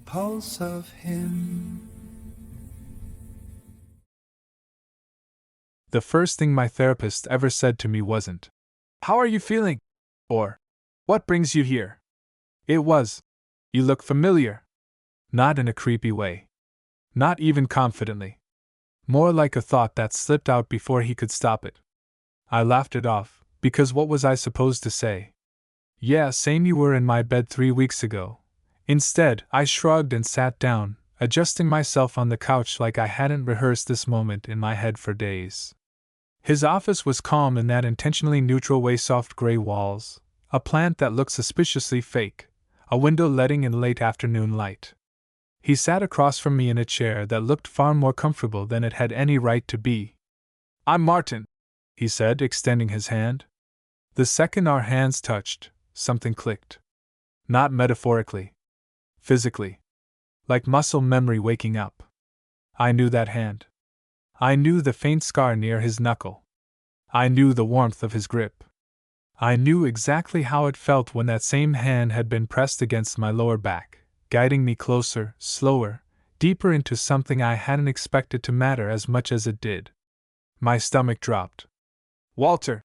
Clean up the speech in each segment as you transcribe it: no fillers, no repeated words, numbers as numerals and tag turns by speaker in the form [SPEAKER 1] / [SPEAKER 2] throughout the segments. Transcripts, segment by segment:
[SPEAKER 1] pulse of him.
[SPEAKER 2] The first thing my therapist ever said to me wasn't, "How are you feeling?" or "What brings you here?" It was, "You look familiar." Not in a creepy way. Not even confidently. More like a thought that slipped out before he could stop it. I laughed it off, because what was I supposed to say? "Yeah, same, you were in my bed 3 weeks ago." Instead, I shrugged and sat down, adjusting myself on the couch like I hadn't rehearsed this moment in my head for days. His office was calm in that intentionally neutral way, soft gray walls, a plant that looked suspiciously fake, a window letting in late afternoon light. He sat across from me in a chair that looked far more comfortable than it had any right to be. "I'm Martin," he said, extending his hand. The second our hands touched, something clicked. Not metaphorically. Physically. Like muscle memory waking up. I knew that hand. I knew the faint scar near his knuckle. I knew the warmth of his grip. I knew exactly how it felt when that same hand had been pressed against my lower back, guiding me closer, slower, deeper into something I hadn't expected to matter as much as it did. My stomach dropped. "Walter,"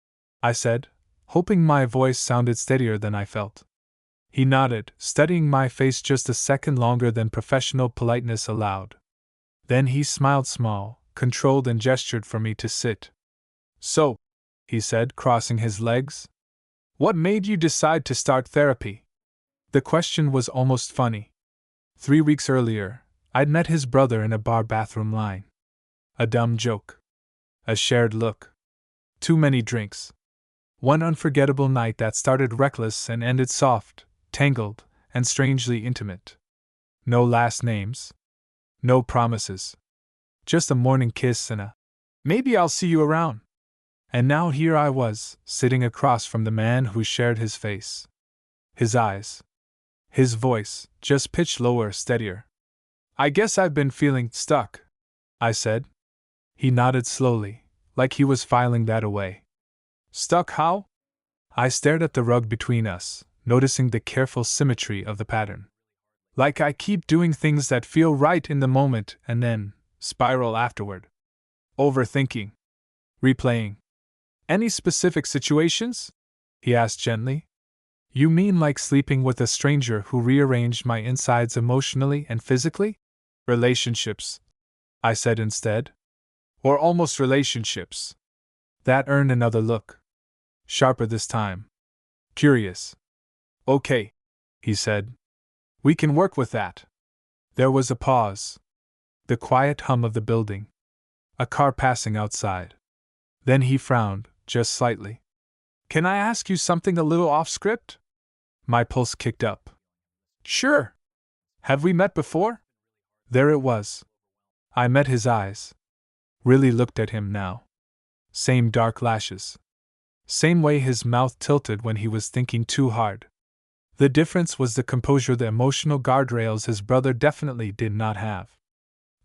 [SPEAKER 2] I said, hoping my voice sounded steadier than I felt. He nodded, studying my face just a second longer than professional politeness allowed. Then he smiled small, controlled, and gestured for me to sit. "So," he said, crossing his legs, "what made you decide to start therapy?" The question was almost funny. 3 weeks earlier, I'd met his brother in a bar bathroom line. A dumb joke. A shared look. Too many drinks. One unforgettable night that started reckless and ended soft, tangled, and strangely intimate. No last names. No promises. Just a morning kiss and a, "Maybe I'll see you around." And now here I was, sitting across from the man who shared his face. His eyes. His voice, just pitched lower, steadier. "I guess I've been feeling stuck," I said. He nodded slowly, like he was filing that away. "Stuck how?" I stared at the rug between us, noticing the careful symmetry of the pattern. "Like I keep doing things that feel right in the moment and then spiral afterward. Overthinking. Replaying." "Any specific situations?" he asked gently. "You mean like sleeping with a stranger who rearranged my insides emotionally and physically?" "Relationships," I said instead. "Or almost relationships." That earned another look. Sharper this time. Curious. "Okay," he said. "We can work with that." There was a pause. The quiet hum of the building. A car passing outside. Then he frowned, just slightly. "Can I ask you something a little off script?" My pulse kicked up. "Sure. Have we met before?" There it was. I met his eyes. Really looked at him now. Same dark lashes. Same way his mouth tilted when he was thinking too hard. The difference was the composure, the emotional guardrails his brother definitely did not have.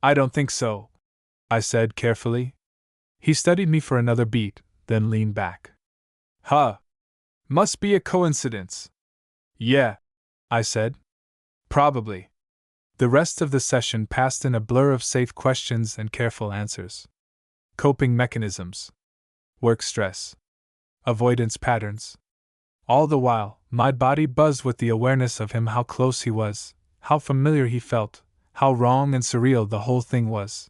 [SPEAKER 2] "I don't think so," I said carefully. He studied me for another beat, then leaned back. "Huh. Must be a coincidence." "Yeah," I said. "Probably." The rest of the session passed in a blur of safe questions and careful answers. Coping mechanisms. Work stress. Avoidance patterns. All the while, my body buzzed with the awareness of him, how close he was, how familiar he felt, how wrong and surreal the whole thing was.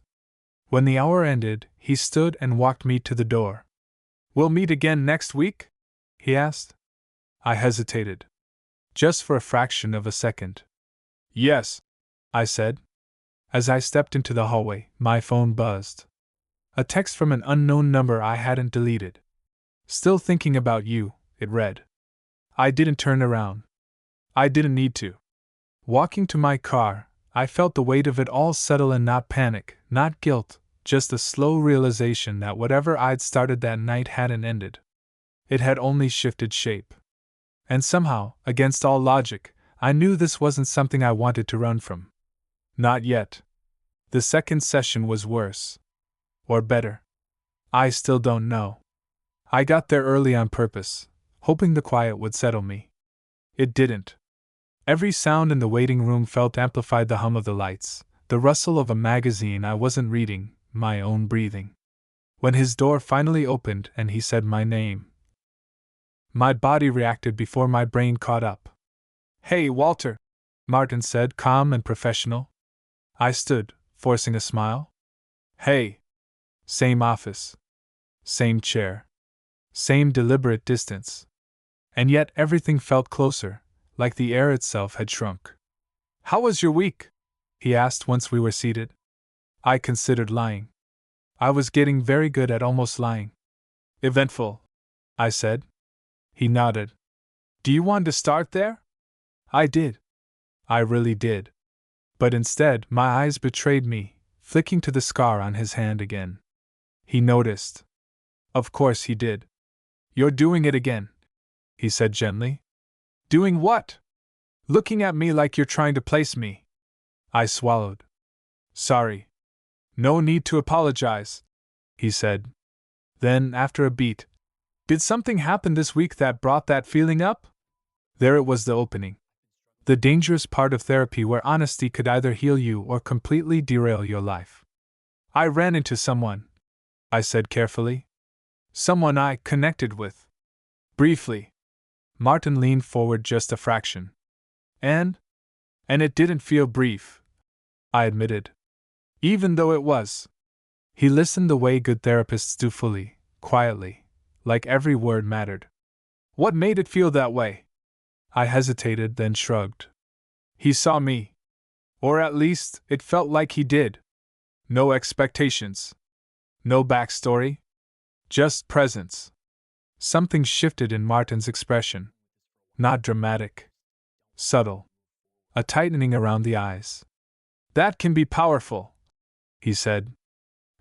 [SPEAKER 2] When the hour ended, he stood and walked me to the door. "We'll meet again next week?" he asked. I hesitated. Just for a fraction of a second. "Yes," I said. As I stepped into the hallway, my phone buzzed. A text from an unknown number I hadn't deleted. "Still thinking about you," it read. I didn't turn around. I didn't need to. Walking to my car, I felt the weight of it all settle in, not panic, not guilt, just a slow realization that whatever I'd started that night hadn't ended. It had only shifted shape. And somehow, against all logic, I knew this wasn't something I wanted to run from. Not yet. The second session was worse. Or better. I still don't know. I got there early on purpose, hoping the quiet would settle me. It didn't. Every sound in the waiting room felt amplified: the hum of the lights, the rustle of a magazine I wasn't reading, my own breathing. When his door finally opened and he said my name, my body reacted before my brain caught up. "Hey, Walter," Martin said, calm and professional. I stood, forcing a smile. "Hey." Same office. Same chair. Same deliberate distance. And yet everything felt closer, like the air itself had shrunk. "How was your week?" he asked once we were seated. I considered lying. I was getting very good at almost lying. "Eventful," I said. He nodded. "Do you want to start there?" I did. I really did. But instead, my eyes betrayed me, flicking to the scar on his hand again. He noticed. Of course he did. "You're doing it again," he said gently. "Doing what?" "Looking at me like you're trying to place me." I swallowed. "Sorry. No need to apologize," he said. Then, after a beat, "Did something happen this week that brought that feeling up?" There it was, the opening. The dangerous part of therapy, where honesty could either heal you or completely derail your life. "I ran into someone," I said carefully. "Someone I connected with. Briefly." Martin leaned forward just a fraction. And it didn't feel brief," I admitted. "Even though it was." He listened the way good therapists do, fully, quietly, like every word mattered. "What made it feel that way?" I hesitated, then shrugged. "He saw me. Or at least, it felt like he did. No expectations. No backstory. Just presence." Something shifted in Martin's expression. Not dramatic. Subtle. A tightening around the eyes. "That can be powerful," he said.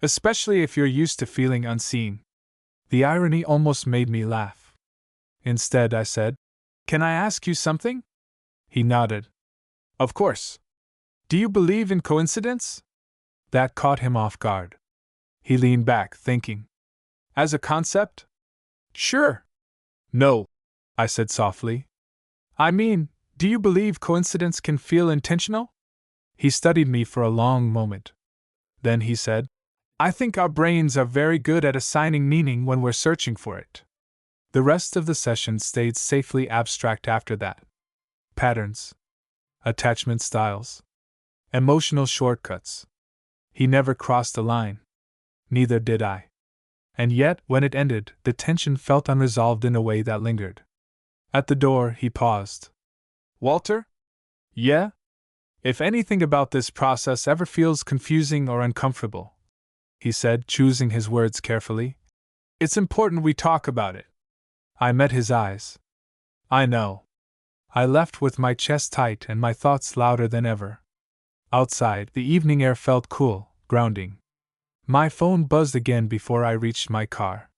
[SPEAKER 2] "Especially if you're used to feeling unseen." The irony almost made me laugh. Instead, I said, "Can I ask you something?" He nodded. "Of course. Do you believe in coincidence?" That caught him off guard. He leaned back, thinking. "As a concept?" "Sure." "No," I said softly. "I mean, do you believe coincidence can feel intentional?" He studied me for a long moment. Then he said, "I think our brains are very good at assigning meaning when we're searching for it." The rest of the session stayed safely abstract after that. Patterns. Attachment styles. Emotional shortcuts. He never crossed a line. Neither did I. And yet, when it ended, the tension felt unresolved in a way that lingered. At the door, he paused. "Walter?" "Yeah?" "If anything about this process ever feels confusing or uncomfortable," he said, choosing his words carefully, "it's important we talk about it." I met his eyes. "I know." I left with my chest tight and my thoughts louder than ever. Outside, the evening air felt cool, grounding. My phone buzzed again before I reached my car.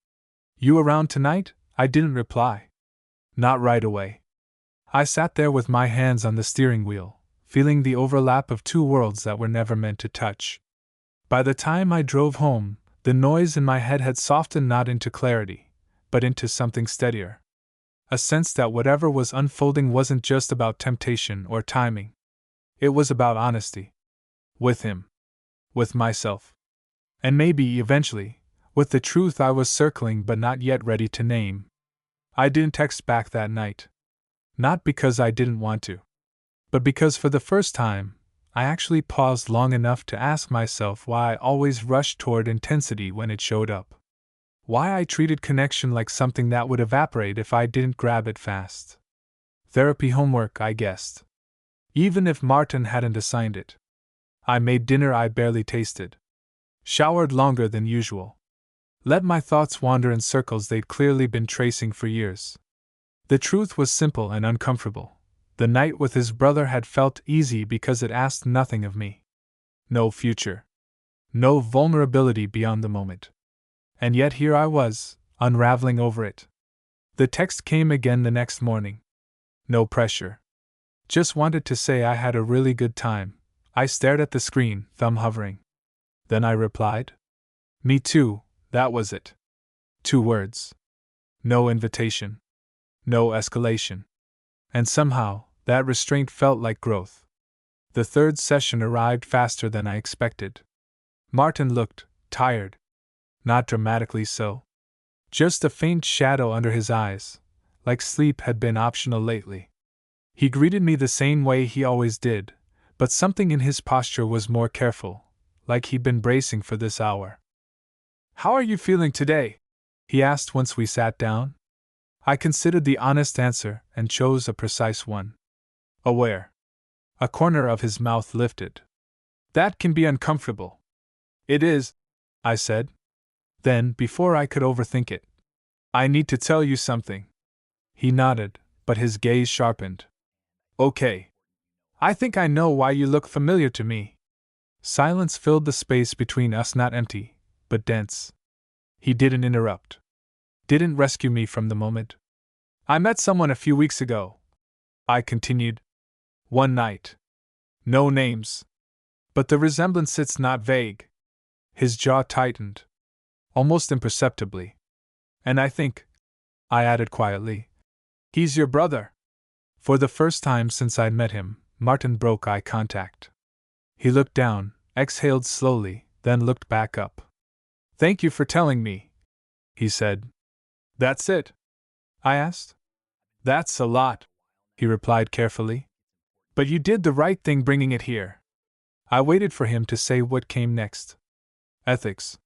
[SPEAKER 2] "You around tonight?" I didn't reply. Not right away. I sat there with my hands on the steering wheel, feeling the overlap of two worlds that were never meant to touch. By the time I drove home, the noise in my head had softened not into clarity, but into something steadier. A sense that whatever was unfolding wasn't just about temptation or timing. It was about honesty. With him. With myself. And maybe, eventually, with the truth I was circling but not yet ready to name. I didn't text back that night. Not because I didn't want to. But because for the first time, I actually paused long enough to ask myself why I always rushed toward intensity when it showed up. Why I treated connection like something that would evaporate if I didn't grab it fast. Therapy homework, I guessed. Even if Martin hadn't assigned it. I made dinner I barely tasted. Showered longer than usual. Let my thoughts wander in circles they'd clearly been tracing for years. The truth was simple and uncomfortable. The night with his brother had felt easy because it asked nothing of me. No future. No vulnerability beyond the moment. And yet here I was, unraveling over it. The text came again the next morning. No pressure. Just wanted to say I had a really good time. I stared at the screen, thumb hovering. Then I replied. Me too, that was it. 2 words. No invitation. No escalation. And somehow, That restraint felt like growth. The third session arrived faster than I expected. Martin looked tired. Not dramatically so. Just a faint shadow under his eyes, like sleep had been optional lately. He greeted me the same way he always did, but something in his posture was more careful, like he'd been bracing for this hour. "How are you feeling today?" he asked once we sat down. I considered the honest answer and chose a precise one. "Aware." A corner of his mouth lifted. "That can be uncomfortable." "It is," I said. Then, before I could overthink it, "I need to tell you something." He nodded, but his gaze sharpened. "Okay. I think I know why you look familiar to me." Silence filled the space between us, not empty, but dense. He didn't interrupt. Didn't rescue me from the moment. "I met someone a few weeks ago," I continued. "One night. No names. But the resemblance sits not vague." His jaw tightened. Almost imperceptibly. "And I think," I added quietly, "he's your brother." For the first time since I'd met him, Martin broke eye contact. He looked down, exhaled slowly, then looked back up. "Thank you for telling me," he said. "That's it?" I asked. "That's a lot," he replied carefully. "But you did the right thing bringing it here." I waited for him to say what came next. Ethics.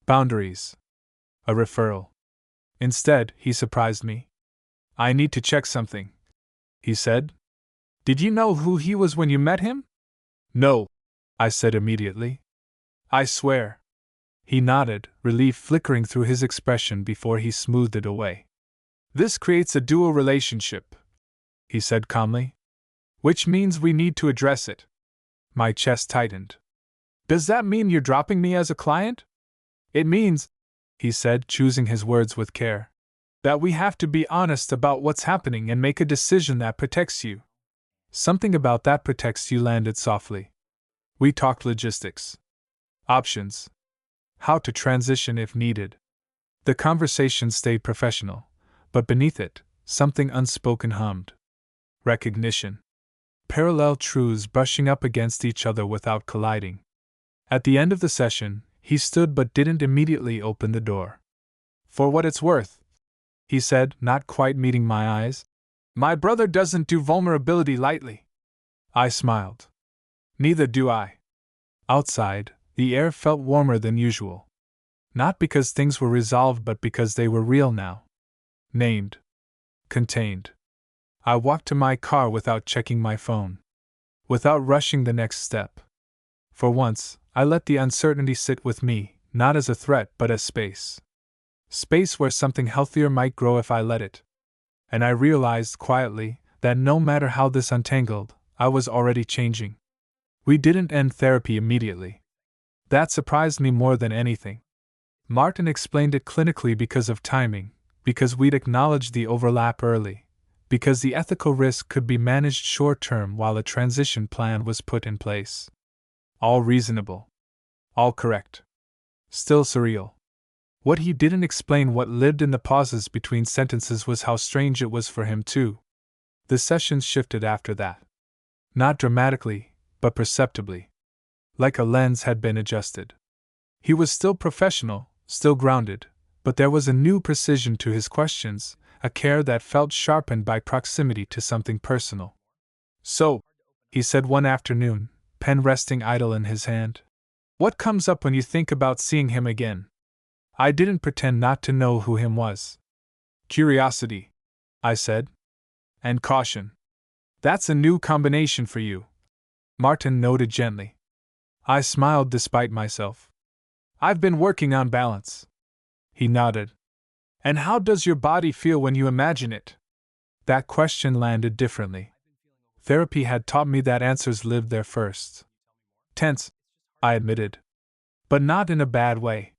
[SPEAKER 2] Boundaries. A referral. Instead, he surprised me. "I need to check something," he said. "Did you know who he was when you met him?" "No," I said immediately. "I swear." He nodded, relief flickering through his expression before he smoothed it away. "This creates a dual relationship," he said calmly. "Which means we need to address it." My chest tightened. "Does that mean you're dropping me as a client?" "It means," he said, choosing his words with care, "that we have to be honest about what's happening and make a decision that protects you." Something about that protects you landed softly. We talked logistics. Options. How to transition if needed. The conversation stayed professional, but beneath it, something unspoken hummed. Recognition. Parallel truths brushing up against each other without colliding. At the end of the session, he stood but didn't immediately open the door. "For what it's worth," he said, not quite meeting my eyes, "my brother doesn't do vulnerability lightly." I smiled. "Neither do I." Outside, the air felt warmer than usual. Not because things were resolved, but because they were real now. Named. Contained. I walked to my car without checking my phone. Without rushing the next step. For once, I let the uncertainty sit with me, not as a threat but as space. Space where something healthier might grow if I let it. And I realized quietly that no matter how this untangled, I was already changing. We didn't end therapy immediately. That surprised me more than anything. Martin explained it clinically because of timing, because we'd acknowledged the overlap early, because the ethical risk could be managed short-term while a transition plan was put in place. All reasonable. All correct. Still surreal. What he didn't explain, what lived in the pauses between sentences, was how strange it was for him too. The sessions shifted after that. Not dramatically, but perceptibly. Like a lens had been adjusted. He was still professional, still grounded, but there was a new precision to his questions, a care that felt sharpened by proximity to something personal. "So," he said one afternoon, pen resting idle in his hand, "what comes up when you think about seeing him again?" I didn't pretend not to know who him was. "Curiosity," I said. "And caution. That's a new combination for you." Martin nodded gently. I smiled despite myself. "I've been working on balance." He nodded. "And how does your body feel when you imagine it?" That question landed differently. Therapy had taught me that answers lived there first. "Tense," I admitted. "But not in a bad way.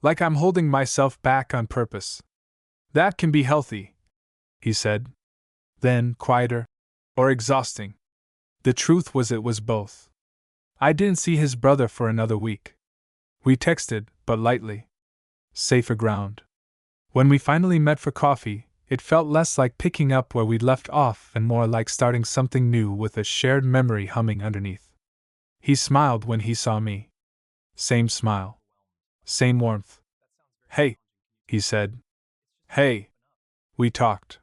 [SPEAKER 2] Like I'm holding myself back on purpose." "That can be healthy," he said. Then, quieter. "Or exhausting." The truth was, it was both. I didn't see his brother for another week. We texted, but lightly. Safer ground. When we finally met for coffee, It felt less like picking up where we'd left off and more like starting something new with a shared memory humming underneath. He smiled when he saw me. Same smile. Same warmth. "Hey," he said. "Hey." We talked.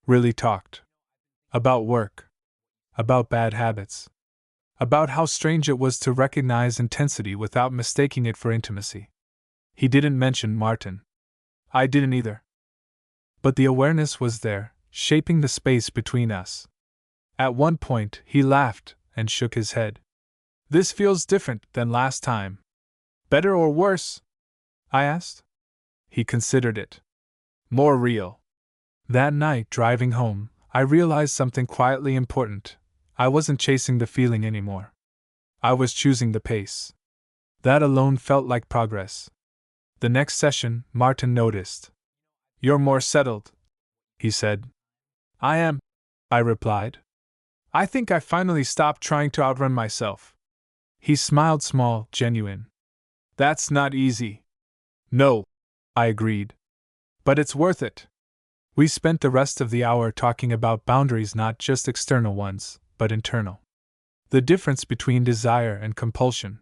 [SPEAKER 2] Really talked. About work. About bad habits. About how strange it was to recognize intensity without mistaking it for intimacy. He didn't mention Martin. I didn't either. But the awareness was there, shaping the space between us. At one point, he laughed and shook his head. "This feels different than last time." "Better or worse?" I asked. He considered it. "More real." That night, driving home, I realized something quietly important. I wasn't chasing the feeling anymore. I was choosing the pace. That alone felt like progress. The next session, Martin noticed. "You're more settled," he said. "I am," I replied. "I think I finally stopped trying to outrun myself." He smiled, small, genuine. "That's not easy." "No," I agreed. "But it's worth it." We spent the rest of the hour talking about boundaries, not just external ones, but internal. The difference between desire and compulsion.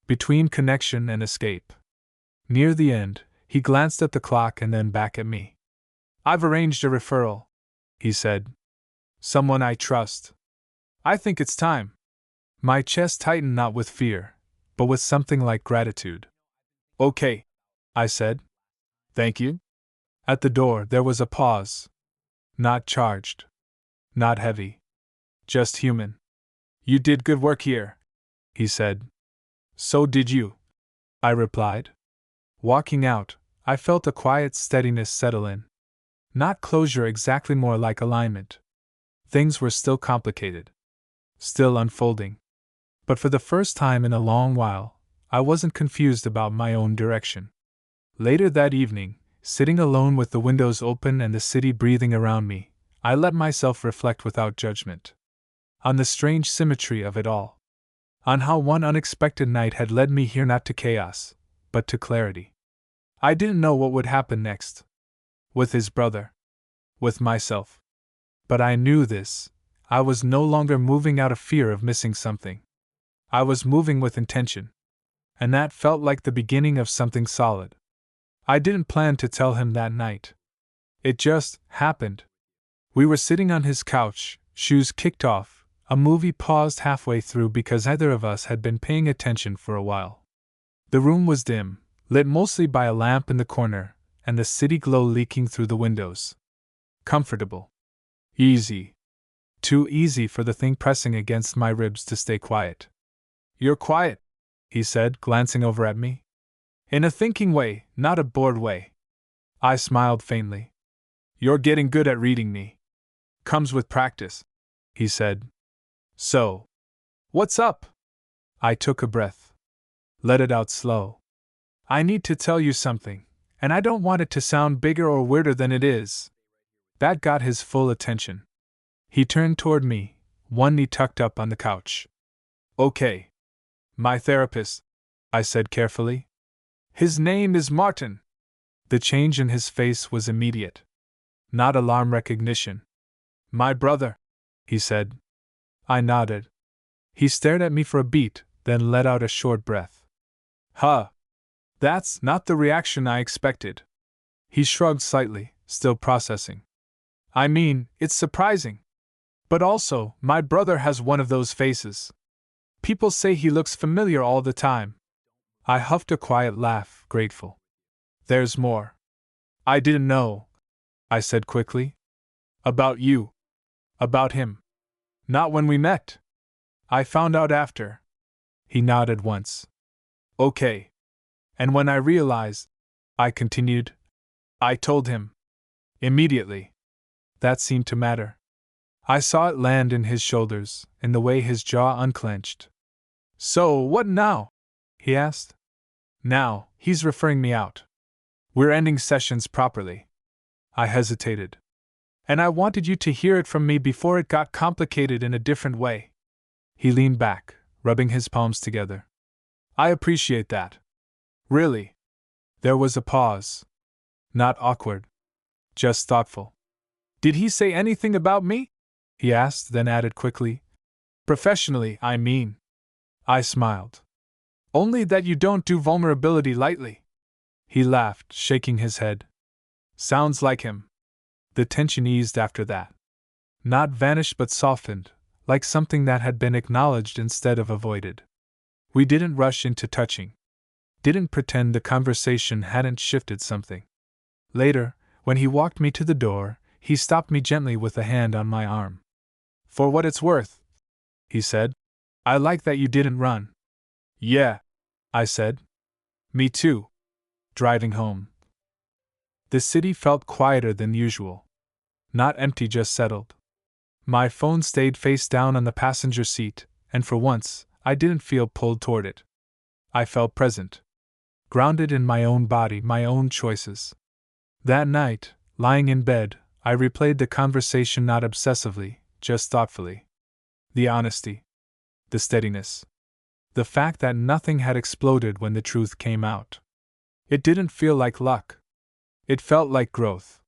[SPEAKER 2] Between connection and escape. Near the end, he glanced at the clock and then back at me. "I've arranged a referral," he said. "Someone I trust. I think it's time." My chest tightened, not with fear, but with something like gratitude. "Okay," I said. "Thank you." At the door, there was a pause. Not charged. Not heavy. Just human. "You did good work here," he said. "So did you," I replied. Walking out, I felt a quiet steadiness settle in. Not closure exactly, more like alignment. Things were still complicated. Still unfolding. But for the first time in a long while, I wasn't confused about my own direction. Later that evening, sitting alone with the windows open and the city breathing around me, I let myself reflect without judgment. On the strange symmetry of it all. On how one unexpected night had led me here, not to chaos, but to clarity. I didn't know what would happen next. With his brother. With myself. But I knew this. I was no longer moving out of fear of missing something. I was moving with intention. And that felt like the beginning of something solid. I didn't plan to tell him that night. It just happened. We were sitting on his couch, shoes kicked off, a movie paused halfway through because neither of us had been paying attention for a while. The room was dim, lit mostly by a lamp in the corner, and the city glow leaking through the windows. Comfortable. Easy. Too easy for the thing pressing against my ribs to stay quiet. "You're quiet," he said, glancing over at me. "In a thinking way, not a bored way." I smiled faintly. "You're getting good at reading me. Comes with practice," he said. "So, what's up?" I took a breath. Let it out slow. "I need to tell you something, and I don't want it to sound bigger or weirder than it is." That got his full attention. He turned toward me, one knee tucked up on the couch. "Okay. My therapist," I said carefully. "His name is Martin." The change in his face was immediate. Not alarm recognition. "My brother," he said. I nodded. He stared at me for a beat, then let out a short breath. "Huh. That's not the reaction I expected." He shrugged slightly, still processing. "I mean, it's surprising. But also, my brother has one of those faces. People say he looks familiar all the time." I huffed a quiet laugh, grateful. "There's more." "I didn't know," I said quickly. "About you. About him. Not when we met. I found out after." He nodded once. "Okay. And when I realized," I continued, "I told him. Immediately." That seemed to matter. I saw it land in his shoulders, in the way his jaw unclenched. "So, what now?" he asked. "Now, he's referring me out. We're ending sessions properly." I hesitated. "And I wanted you to hear it from me before it got complicated in a different way." He leaned back, rubbing his palms together. "I appreciate that. Really." There was a pause. Not awkward. Just thoughtful. Did he say anything about me? He asked, then added quickly. Professionally, I mean. I smiled. Only that you don't do vulnerability lightly. He laughed, shaking his head. Sounds like him. The tension eased after that. Not vanished but softened, like something that had been acknowledged instead of avoided. We didn't rush into touching. Didn't pretend the conversation hadn't shifted something. Later, when he walked me to the door, he stopped me gently with a hand on my arm. For what it's worth, he said, I like that you didn't run. Yeah, I said. Me too. Driving home. The city felt quieter than usual. Not empty, just settled. My phone stayed face down on the passenger seat, and for once, I didn't feel pulled toward it. I felt present. Grounded in my own body, my own choices. That night, lying in bed, I replayed the conversation not obsessively, just thoughtfully. The honesty. The steadiness. The fact that nothing had exploded when the truth came out. It didn't feel like luck. It felt like growth.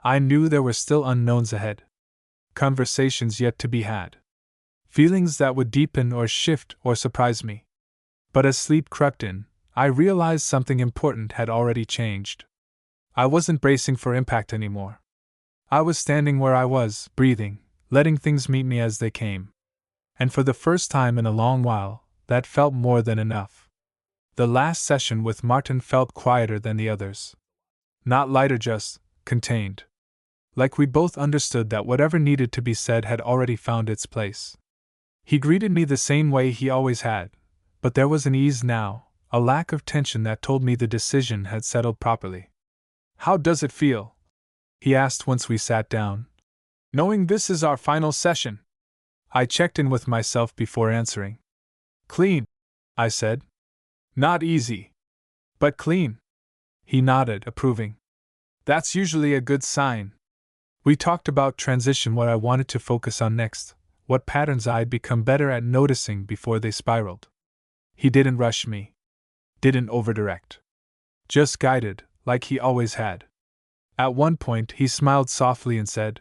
[SPEAKER 2] I knew there were still unknowns ahead. Conversations yet to be had. Feelings that would deepen or shift or surprise me. But as sleep crept in, I realized something important had already changed. I wasn't bracing for impact anymore. I was standing where I was, breathing, letting things meet me as they came. And for the first time in a long while, that felt more than enough. The last session with Martin felt quieter than the others. Not lighter, just contained. Like we both understood that whatever needed to be said had already found its place. He greeted me the same way he always had, but there was an ease now, a lack of tension that told me the decision had settled properly. How does it feel? He asked once we sat down. Knowing this is our final session. I checked in with myself before answering. Clean, I said. Not easy. But clean. He nodded, approving. That's usually a good sign. We talked about transition, what I wanted to focus on next, what patterns I'd become better at noticing before they spiraled. He didn't rush me. Didn't overdirect. Just guided, like he always had. At one point, he smiled softly and said,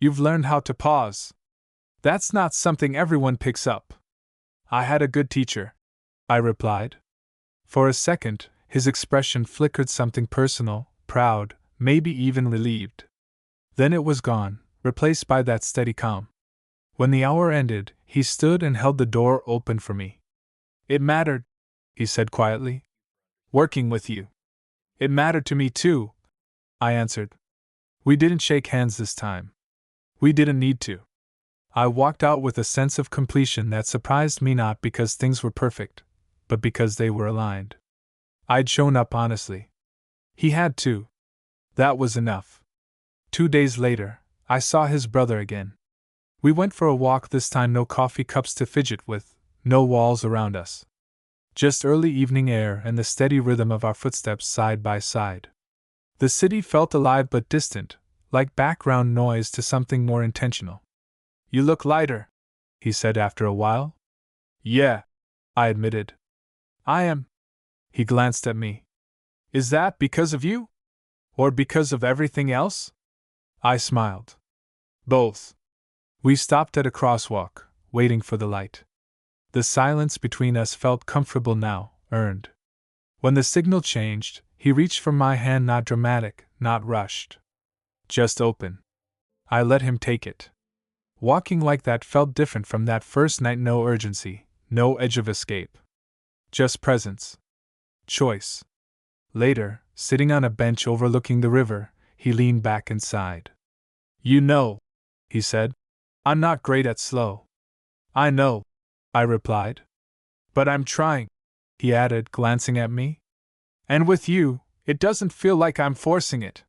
[SPEAKER 2] You've learned how to pause. That's not something everyone picks up. I had a good teacher, I replied. For a second, his expression flickered something personal, proud, maybe even relieved. Then it was gone, replaced by that steady calm. When the hour ended, he stood and held the door open for me. It mattered, he said quietly. Working with you. It mattered to me too, I answered. We didn't shake hands this time. We didn't need to. I walked out with a sense of completion that surprised me, not because things were perfect, but because they were aligned. I'd shown up honestly. He had too. That was enough. 2 days later, I saw his brother again. We went for a walk, this time no coffee cups to fidget with, no walls around us. Just early evening air and the steady rhythm of our footsteps side by side. The city felt alive but distant, like background noise to something more intentional. You look lighter, he said after a while. Yeah, I admitted. I am. He glanced at me. Is that because of you? Or because of everything else? I smiled. Both. We stopped at a crosswalk, waiting for the light. The silence between us felt comfortable now, earned. When the signal changed, he reached for my hand, not dramatic, not rushed. Just open. I let him take it. Walking like that felt different from that first night, no urgency, no edge of escape. Just presence. Choice. Later, sitting on a bench overlooking the river, he leaned back and sighed. You know, he said, I'm not great at slow. I know, I replied. But I'm trying, he added, glancing at me. And with you, it doesn't feel like I'm forcing it.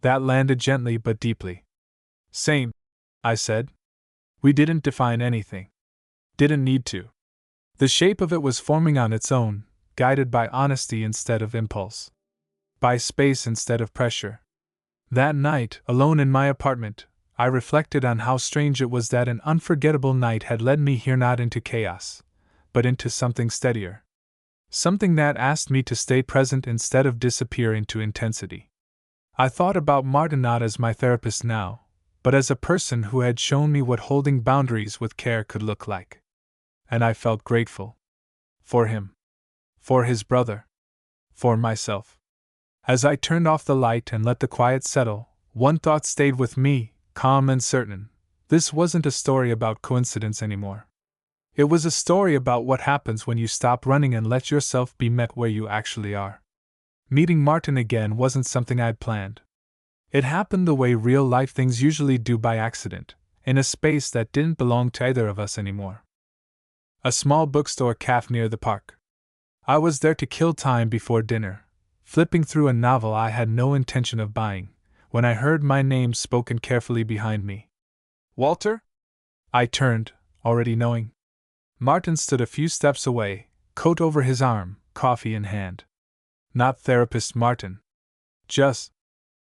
[SPEAKER 2] That landed gently but deeply. Same, I said. We didn't define anything. Didn't need to. The shape of it was forming on its own, guided by honesty instead of impulse. By space instead of pressure. That night, alone in my apartment, I reflected on how strange it was that an unforgettable night had led me here, not into chaos, but into something steadier. Something that asked me to stay present instead of disappear into intensity. I thought about Martin not as my therapist now, but as a person who had shown me what holding boundaries with care could look like. And I felt grateful. For him. For his brother. For myself. As I turned off the light and let the quiet settle, one thought stayed with me, calm and certain. This wasn't a story about coincidence anymore. It was a story about what happens when you stop running and let yourself be met where you actually are. Meeting Martin again wasn't something I'd planned. It happened the way real-life things usually do, by accident, in a space that didn't belong to either of us anymore. A small bookstore cafe near the park. I was there to kill time before dinner, flipping through a novel I had no intention of buying, when I heard my name spoken carefully behind me. "Walter?" I turned, already knowing. Martin stood a few steps away, coat over his arm, coffee in hand. Not therapist Martin. Just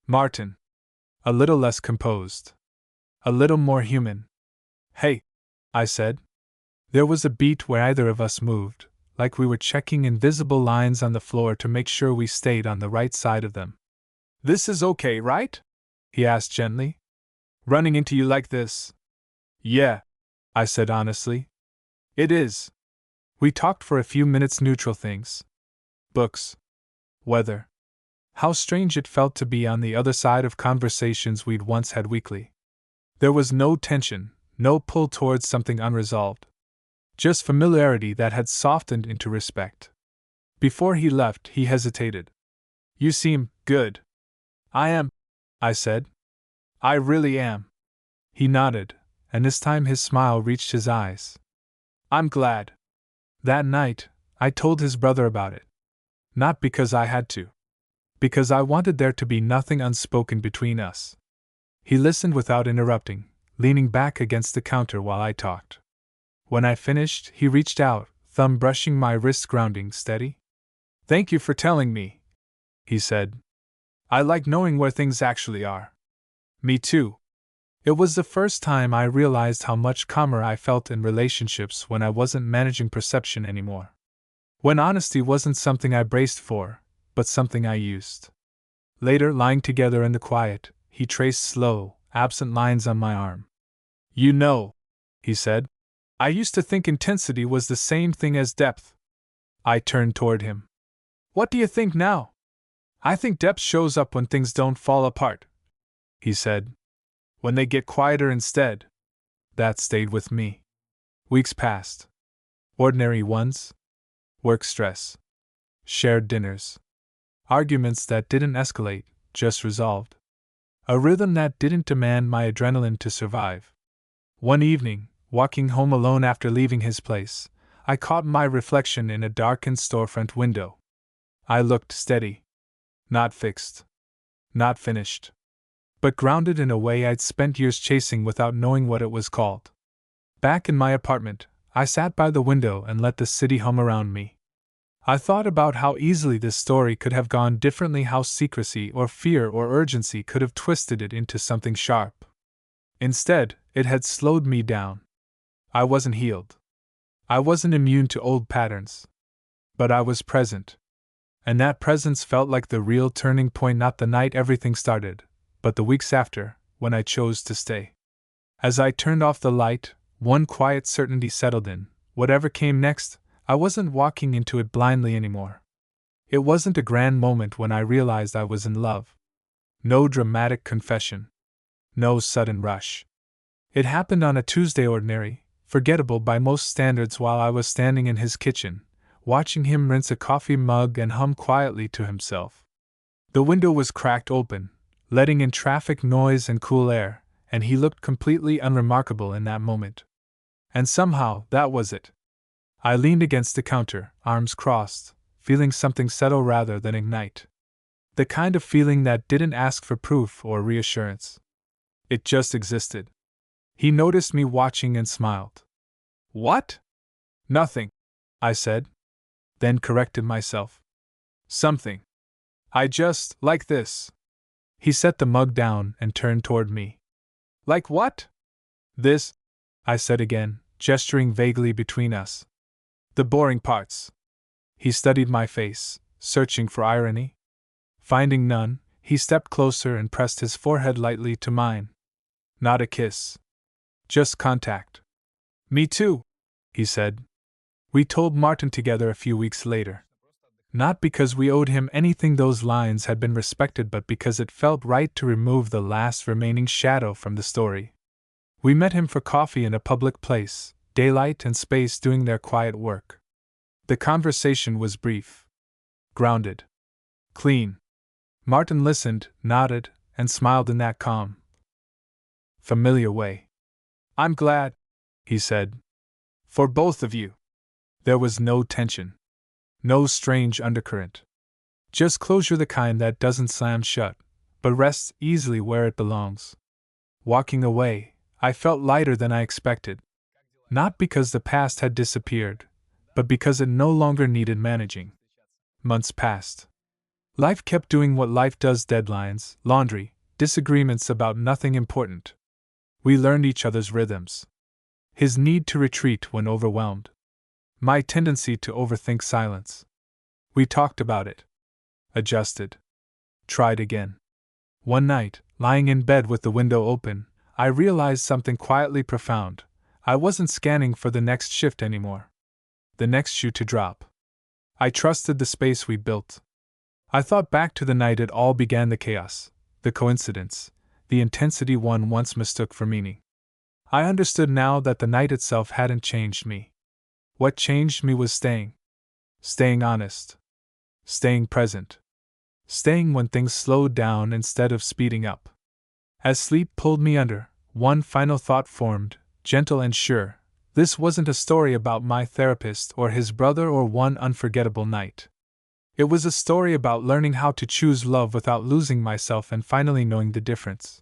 [SPEAKER 2] Martin. A little less composed. A little more human. "Hey," I said. There was a beat where either of us moved, like we were checking invisible lines on the floor to make sure we stayed on the right side of them. "This is okay, right?" he asked gently. "Running into you like this?" "Yeah," I said honestly. "It is." We talked for a few minutes, neutral things. Books. Weather. How strange it felt to be on the other side of conversations we'd once had weekly. There was no tension, no pull towards something unresolved. Just familiarity that had softened into respect. Before he left, he hesitated. "You seem good." "I am," I said. "I really am." He nodded, and this time his smile reached his eyes. "I'm glad." That night, I told his brother about it. Not because I had to. Because I wanted there to be nothing unspoken between us. He listened without interrupting, leaning back against the counter while I talked. When I finished, he reached out, thumb brushing my wrist, grounding steady. "Thank you for telling me," he said. "I like knowing where things actually are." Me too. It was the first time I realized how much calmer I felt in relationships when I wasn't managing perception anymore. When honesty wasn't something I braced for, but something I used. Later, lying together in the quiet, he traced slow, absent lines on my arm. "You know," he said, "I used to think intensity was the same thing as depth." I turned toward him. "What do you think now?" "I think depth shows up when things don't fall apart," he said. "When they get quieter instead." That stayed with me. Weeks passed. Ordinary ones. Work stress. Shared dinners. Arguments that didn't escalate, just resolved. A rhythm that didn't demand my adrenaline to survive. One evening, walking home alone after leaving his place, I caught my reflection in a darkened storefront window. I looked steady. Not fixed. Not finished. But grounded in a way I'd spent years chasing without knowing what it was called. Back in my apartment, I sat by the window and let the city hum around me. I thought about how easily this story could have gone differently, how secrecy or fear or urgency could have twisted it into something sharp. Instead, it had slowed me down. I wasn't healed. I wasn't immune to old patterns. But I was present. And that presence felt like the real turning point, not the night everything started, but the weeks after, when I chose to stay. As I turned off the light, one quiet certainty settled in. Whatever came next, I wasn't walking into it blindly anymore. It wasn't a grand moment when I realized I was in love. No dramatic confession. No sudden rush. It happened on a Tuesday, ordinary, forgettable by most standards, while I was standing in his kitchen, watching him rinse a coffee mug and hum quietly to himself. The window was cracked open, letting in traffic noise and cool air, and he looked completely unremarkable in that moment. And somehow, that was it. I leaned against the counter, arms crossed, feeling something settle rather than ignite. The kind of feeling that didn't ask for proof or reassurance. It just existed. He noticed me watching and smiled. "What?" "Nothing," I said, then corrected myself. "Something. I just like this." He set the mug down and turned toward me. "Like what?" "This," I said again, gesturing vaguely between us. "The boring parts." He studied my face, searching for irony. Finding none, He stepped closer and pressed his forehead lightly to mine. Not a kiss. Just contact. Me too, he said. We told Martin together a few weeks later. Not because we owed him anything, those lines had been respected, but because it felt right to remove the last remaining shadow from the story. We met him for coffee in a public place, daylight and space doing their quiet work. The conversation was brief. Grounded. Clean. Martin listened, nodded, and smiled in that calm, familiar way. I'm glad, he said. For both of you. There was no tension. No strange undercurrent. Just closure, the kind that doesn't slam shut, but rests easily where it belongs. Walking away, I felt lighter than I expected. Not because the past had disappeared, but because it no longer needed managing. Months passed. Life kept doing what life does: deadlines, laundry, disagreements about nothing important. We learned each other's rhythms. His need to retreat when overwhelmed. My tendency to overthink silence. We talked about it. Adjusted. Tried again. One night, lying in bed with the window open, I realized something quietly profound. I wasn't scanning for the next shift anymore. The next shoe to drop. I trusted the space we built. I thought back to the night it all began, the chaos, the coincidence, the intensity one once mistook for meaning. I understood now that the night itself hadn't changed me. What changed me was staying. Staying honest. Staying present. Staying when things slowed down instead of speeding up. As sleep pulled me under, one final thought formed, gentle and sure. This wasn't a story about my therapist or his brother or one unforgettable night. It was a story about learning how to choose love without losing myself and finally knowing the difference.